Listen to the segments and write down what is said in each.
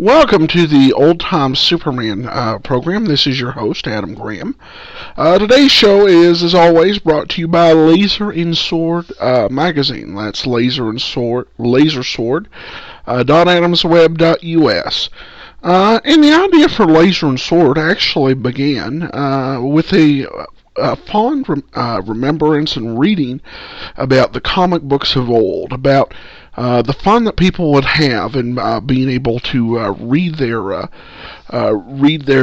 Welcome to the Old Time Superman program. This is your host, Adam Graham. Today's show is, as always, brought to you by Laser and Sword magazine. That's Laser and Sword, .adamsweb.us. And the idea for Laser and Sword actually began with a fond remembrance and reading about the comic books of old, about the fun that people would have in being able to read their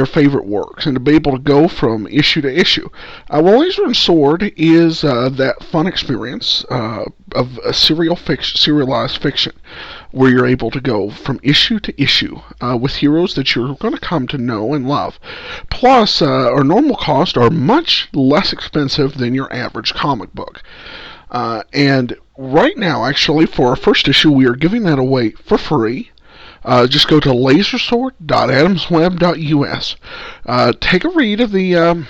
favorite works and to be able to go from issue to issue. Well, Laser and Sword is that fun experience of a serialized fiction, where you're able to go from issue to issue with heroes that you're going to come to know and love. Plus, our normal costs are much less expensive than your average comic book. And right now, actually, for our first issue, we are giving that away for free. Just go to lasersword.adamsweb.us. Take a read of the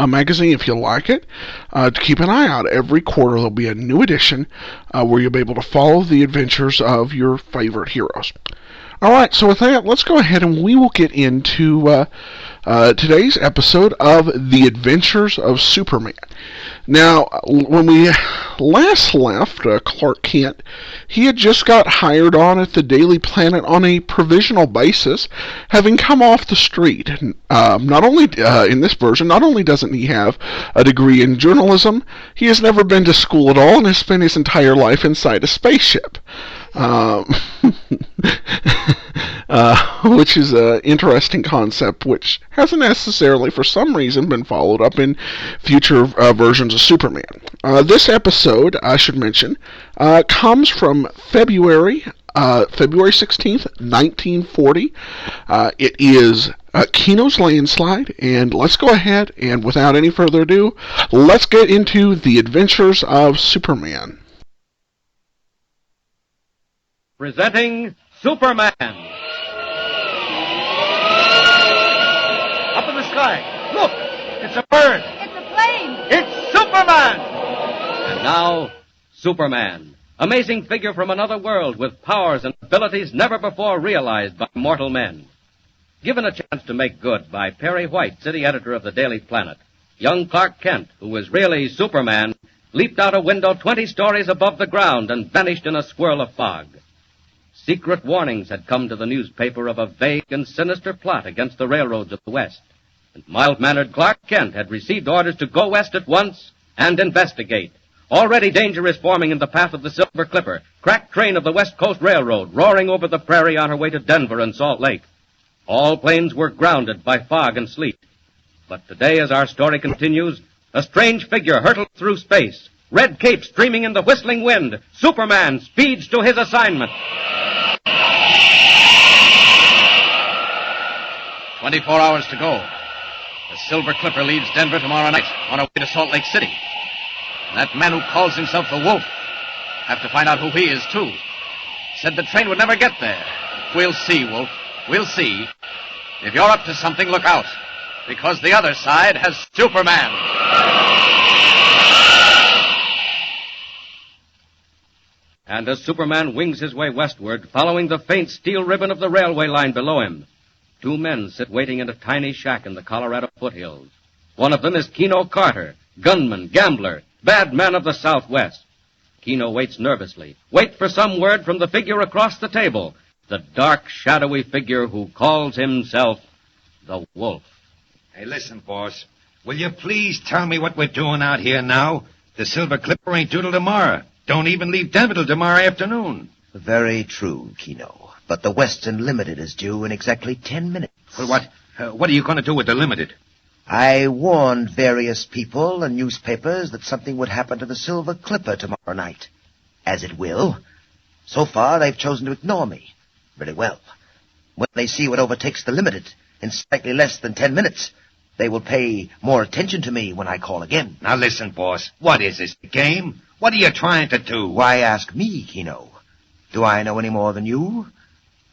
magazine if you like it. To keep an eye out, every quarter there'll be a new edition where you'll be able to follow the adventures of your favorite heroes. Alright, so with that, let's go ahead and we will get into today's episode of The Adventures of Superman. Now, when we last left Clark Kent, he had just got hired on at the Daily Planet on a provisional basis, having come off the street. Not only in this version, not only doesn't he have a degree in journalism, he has never been to school at all and has spent his entire life inside a spaceship. Which is an interesting concept, which hasn't necessarily, for some reason, been followed up in future versions of Superman. This episode, I should mention, comes from February 16th, 1940. It is Keno's Landslide, and let's go ahead and, without any further ado, let's get into The Adventures of Superman. Presenting Superman. Up in the sky. Look! It's a bird. It's a plane. It's Superman! And now, Superman. Amazing figure from another world with powers and abilities never before realized by mortal men. Given a chance to make good by Perry White, city editor of the Daily Planet, young Clark Kent, who was really Superman, leaped out a window 20 stories above the ground and vanished in a swirl of fog. Secret warnings had come to the newspaper of a vague and sinister plot against the railroads of the West. And mild-mannered Clark Kent had received orders to go west at once and investigate. Already danger is forming in the path of the Silver Clipper, crack train of the West Coast Railroad, roaring over the prairie on her way to Denver and Salt Lake. All planes were grounded by fog and sleet. But today, as our story continues, a strange figure hurtled through space. Red cape streaming in the whistling wind. Superman speeds to his assignment. 24 hours to go. The Silver Clipper leaves Denver tomorrow night on her way to Salt Lake City. And that man who calls himself the Wolf, have to find out who he is, too. Said the train would never get there. We'll see, Wolf. We'll see. If you're up to something, look out. Because the other side has Superman. And as Superman wings his way westward, following the faint steel ribbon of the railway line below him, two men sit waiting in a tiny shack in the Colorado foothills. One of them is Keno Carter, gunman, gambler, bad man of the Southwest. Keno waits nervously, waits for some word from the figure across the table, the dark, shadowy figure who calls himself the Wolf. Hey, listen, boss. Will you please tell me what we're doing out here now? The Silver Clipper ain't due till tomorrow. Don't even leave Denver till tomorrow afternoon. Very true, Keno. But the Western Limited is due in exactly 10 minutes. Well, what are you going to do with the Limited? I warned various people and newspapers that something would happen to the Silver Clipper tomorrow night. As it will. So far, they've chosen to ignore me. Very well. When they see what overtakes the Limited in slightly less than 10 minutes, they will pay more attention to me when I call again. Now, listen, boss. What is this, a game? What are you trying to do? Why ask me, Keno? Do I know any more than you?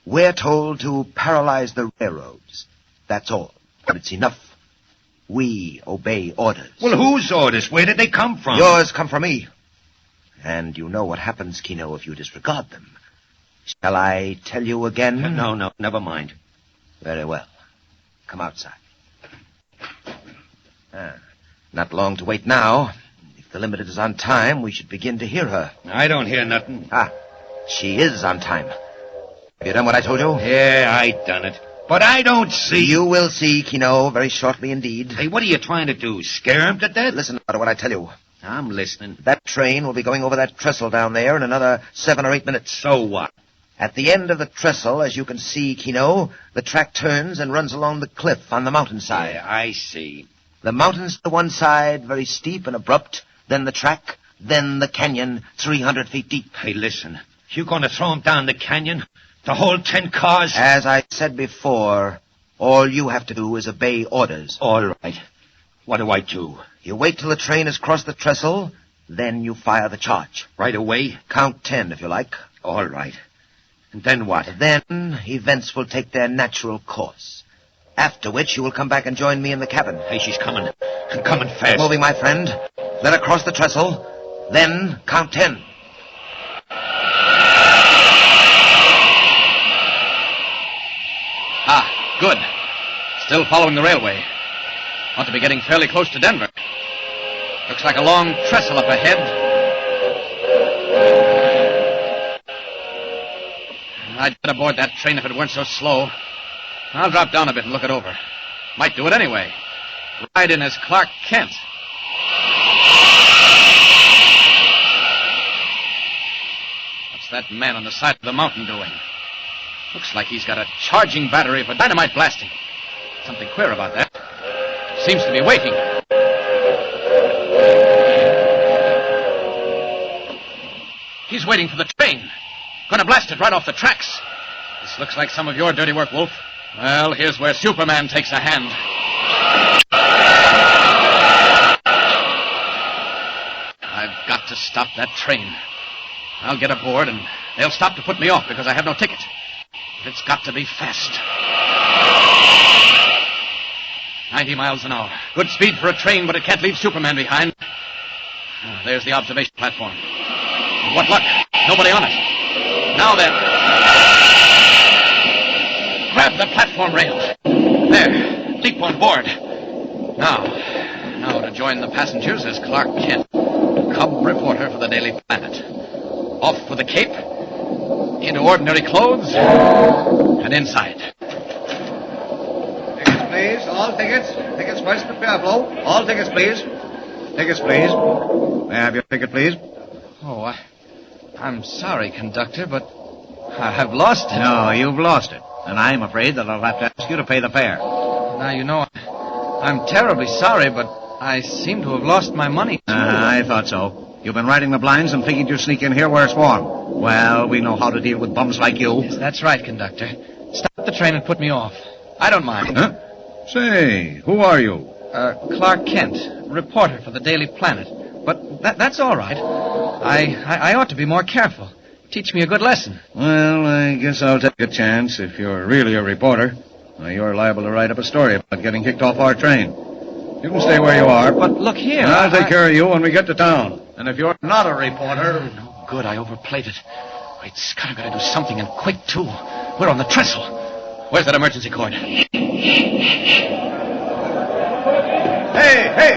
We're told to paralyze the railroads. That's all. But it's enough. We obey orders. Well, whose orders? Where did they come from? Yours come from me. And you know what happens, Keno, if you disregard them. Shall I tell you again? No, never mind. Very well. Come outside. Not long to wait now. If the limited is on time, we should begin to hear her. I don't hear nothing. She is on time. Have you done what I told you? Yeah, I done it. But I don't see... You will see, Keno, very shortly indeed. Hey, what are you trying to do? Scare him to death? Listen to what I tell you. I'm listening. That train will be going over that trestle down there in another 7 or 8 minutes. So what? At the end of the trestle, as you can see, Keno, the track turns and runs along the cliff on the mountainside. Yeah, I see. The mountains to one side, very steep and abrupt, then the track, then the canyon, 300 feet deep. Hey, listen. You going to throw him down the canyon? The whole 10 cars? As I said before, all you have to do is obey orders. All right. What do I do? You wait till the train has crossed the trestle, then you fire the charge. Right away? Count 10, if you like. All right. And then what? Then events will take their natural course. After which you will come back and join me in the cabin. Hey, she's coming. And coming fast. Moving, my friend. Let her cross the trestle. Then count 10. Good. Still following the railway. Ought to be getting fairly close to Denver. Looks like a long trestle up ahead. I'd get aboard that train if it weren't so slow. I'll drop down a bit and look it over. Might do it anyway. Ride in as Clark Kent. What's that man on the side of the mountain doing? Looks like he's got a charging battery for dynamite blasting. Something queer about that. Seems to be waiting. He's waiting for the train. Gonna blast it right off the tracks. This looks like some of your dirty work, Wolf. Well, here's where Superman takes a hand. I've got to stop that train. I'll get aboard and they'll stop to put me off because I have no ticket. But it's got to be fast. 90 miles an hour. Good speed for a train, but it can't leave Superman behind. There's the observation platform. What luck. Nobody on it. Now then. Grab the platform rails. There. Leap on board. Now to join the passengers is Clark Kent, cub reporter for the Daily Planet. Off for the Cape, into ordinary clothes, and inside. Tickets, please. All tickets. Tickets first, prepare blow. All tickets, please. Tickets, please. May I have your ticket, please? Oh, I'm sorry, conductor, but I've lost it. No, you've lost it. And I'm afraid that I'll have to ask you to pay the fare. Now, you know, I'm terribly sorry, but I seem to have lost my money, too. I thought so. You've been riding the blinds and figured you'd sneak in here where it's warm. Well, we know how to deal with bums like you. Yes, that's right, conductor. Stop the train and put me off. I don't mind. Huh? Say, who are you? Clark Kent, reporter for the Daily Planet. But that's all right. I ought to be more careful. Teach me a good lesson. Well, I guess I'll take a chance if you're really a reporter. Now, you're liable to write up a story about getting kicked off our train. You can stay where you are. But look here. I'll take care of you when we get to town. And if you're not a reporter... No good. I overplayed it. Great Scott, I've got to do something, and quick, too. We're on the trestle. Where's that emergency cord? Hey,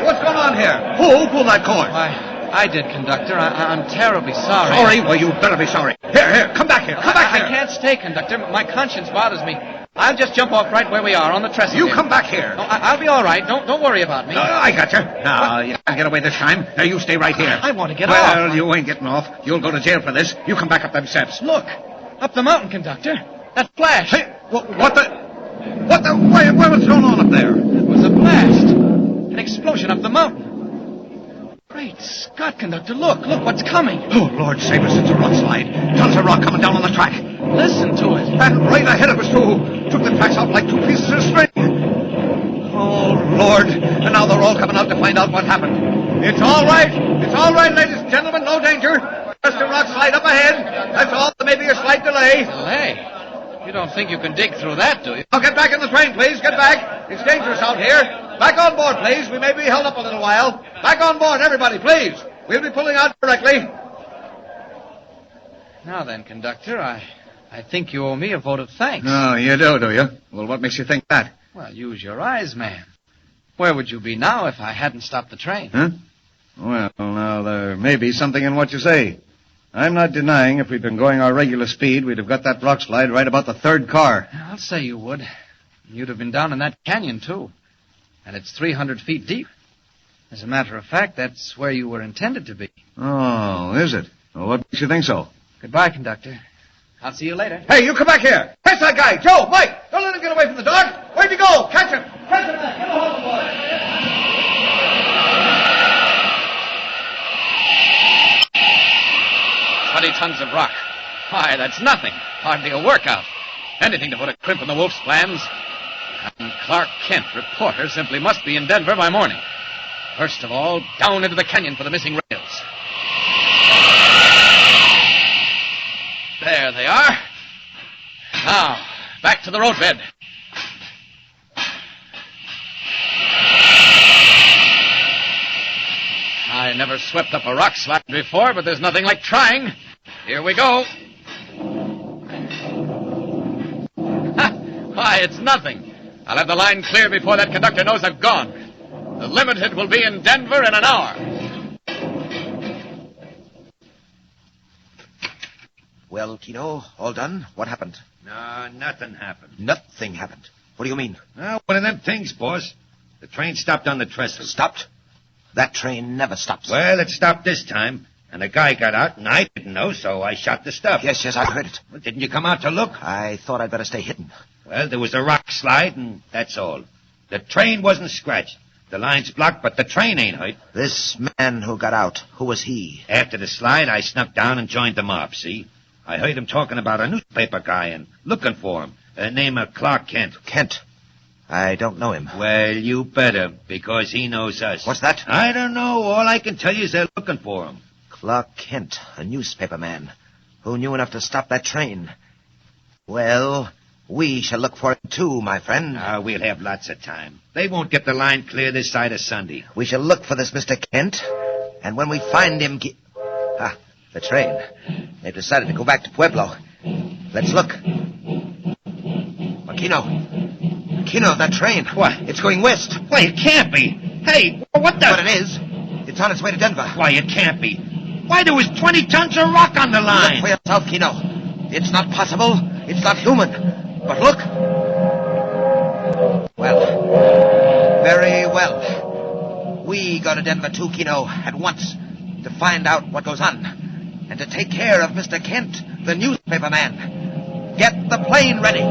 what's going on here? Who pulled that cord? I did, conductor. I'm terribly sorry. Sorry? Well, you better be sorry. Here, come back here. Come back here. I can't stay, conductor. My conscience bothers me. I'll just jump off right where we are on the trestle. You here. come back here. No, I'll be all right. Don't worry about me. No, I got you. No, you can't get away this time. Now, you stay right here. I want to get off. Well, you ain't getting off. You'll go to jail for this. You come back up them steps. Look, up the mountain, conductor. That flash. Hey, what the... What was going on up there? It was a blast. An explosion up the mountain. Great Scott, conductor, look what's coming. Oh, Lord save us, it's a rock slide. Tons of rock coming down on the track. Listen to it. And right ahead of us, too. Took the tracks out like 2 pieces of string. Oh, Lord. And now they're all coming out to find out what happened. It's all right. It's all right, ladies and gentlemen. No danger. Just a rock slide up ahead. That's all. There may be a slight delay. Delay? You don't think you can dig through that, do you? Now get back in the train, please. Get back. It's dangerous out here. Back on board, please. We may be held up a little while. Back on board, everybody, please. We'll be pulling out directly. Now then, conductor, I think you owe me a vote of thanks. Oh, you do you? Well, what makes you think that? Well, use your eyes, man. Where would you be now if I hadn't stopped the train? Huh? Well, now, there may be something in what you say. I'm not denying if we'd been going our regular speed, we'd have got that rock slide right about the third car. I'll say you would. You'd have been down in that canyon, too. And it's 300 feet deep. As a matter of fact, that's where you were intended to be. Oh, is it? Well, what makes you think so? Goodbye, conductor. I'll see you later. Hey, you come back here. Catch that guy. Joe, Mike, don't let him get away from the dog. Where'd you go? Catch him. Catch him, man. Get a hold of the boy. 20 tons of rock. Why, that's nothing. Hardly a workout. Anything to put a crimp in the Wolf's plans. And Clark Kent, reporter, simply must be in Denver by morning. First of all, down into the canyon for the missing rails. There they are. Now, back to the roadbed. I never swept up a rock slide before, but there's nothing like trying. Here we go. Why, it's nothing. I'll have the line clear before that conductor knows I've gone. The Limited will be in Denver in an hour. Well, Keno, all done? What happened? No, nothing happened. Nothing happened. What do you mean? One of them things, boss. The train stopped on the trestle. Stopped? That train never stops. Well, it stopped this time, and a guy got out, and I didn't know, so I shot the stuff. Yes, I heard it. Well, didn't you come out to look? I thought I'd better stay hidden. Well, there was a rock slide, and that's all. The train wasn't scratched. The line's blocked, but the train ain't hurt. This man who got out, who was he? After the slide, I snuck down and joined the mob, see? I heard him talking about a newspaper guy and looking for him. Name of Clark Kent. Kent. I don't know him. Well, you better, because he knows us. What's that? I don't know. All I can tell you is they're looking for him. Clark Kent, a newspaper man, who knew enough to stop that train. Well, we shall look for him too, my friend. We'll have lots of time. They won't get the line clear this side of Sunday. We shall look for this Mr. Kent, and when we find him... the train. They've decided to go back to Pueblo. Let's look. Keno, that train. What? It's going west. Why, it can't be. Hey, what the... But it is. It's on its way to Denver. Why, it can't be. Why, there was 20 tons of rock on the line. Look for yourself, Keno. It's not possible. It's not human. But look. Well. Very well. We go to Denver too, Keno, at once, to find out what goes on, and to take care of Mr. Kent, the newspaper man. Get the plane ready.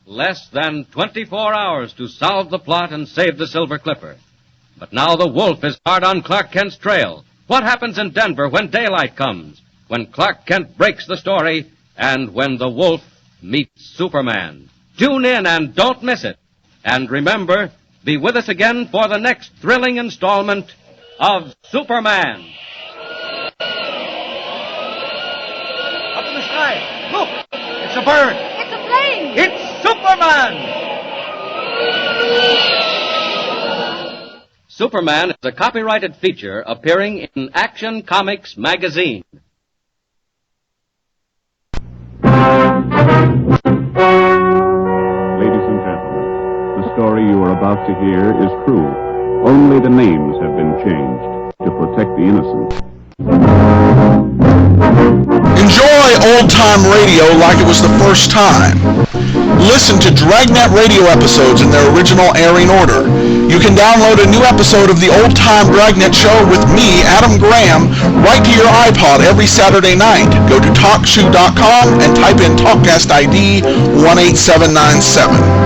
Less than 24 hours to solve the plot and save the Silver Clipper. But now the Wolf is hard on Clark Kent's trail. What happens in Denver when daylight comes? When Clark Kent breaks the story, and when the Wolf meets Superman? Tune in and don't miss it. And remember, be with us again for the next thrilling installment of Superman. Up in the sky. Look! It's a bird. It's a plane! It's Superman! Superman is a copyrighted feature appearing in Action Comics magazine. Ladies and gentlemen, the story you are about to hear is true. Only the names have been changed to protect the innocent. Enjoy old-time radio like it was the first time. Listen to Dragnet radio episodes in their original airing order. You can download a new episode of the old-time Dragnet show with me, Adam Graham, right to your iPod every Saturday night. Go to TalkShoe.com and type in TalkCast ID 18797.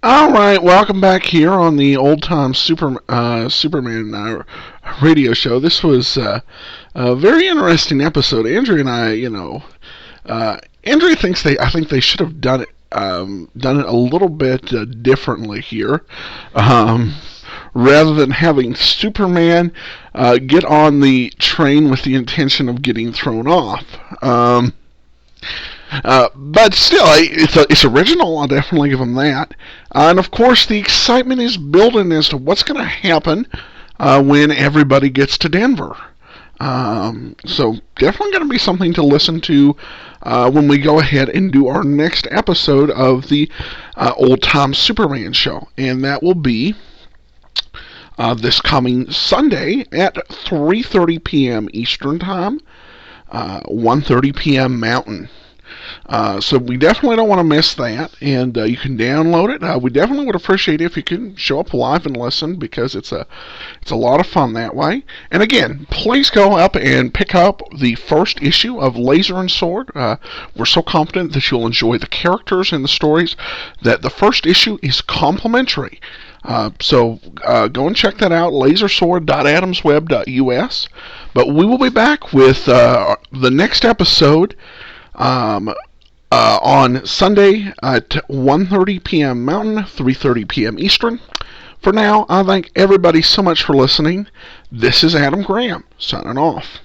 All right, welcome back here on the old-time Superman radio show. This was a very interesting episode. Andrew and I, Andrew thinks I think they should have done it a little bit differently here, rather than having Superman get on the train with the intention of getting thrown off. But still, it's original. I'll definitely give them that. And of course, the excitement is building as to what's going to happen when everybody gets to Denver. So definitely going to be something to listen to when we go ahead and do our next episode of the Old Time Superman show, and that will be this coming Sunday at 3:30 p.m. Eastern Time, 1:30 p.m. Mountain. So we definitely don't want to miss that, and you can download it. We definitely would appreciate it if you can show up live and listen, because it's a lot of fun that way. And again, please go up and pick up the first issue of Laser and Sword. We're so confident that you'll enjoy the characters and the stories that the first issue is complimentary. So go and check that out, lasersword.adamsweb.us. But we will be back with the next episode on Sunday at 1:30 p.m. Mountain, 3:30 p.m. Eastern. For now, I thank everybody so much for listening. This is Adam Graham, signing off.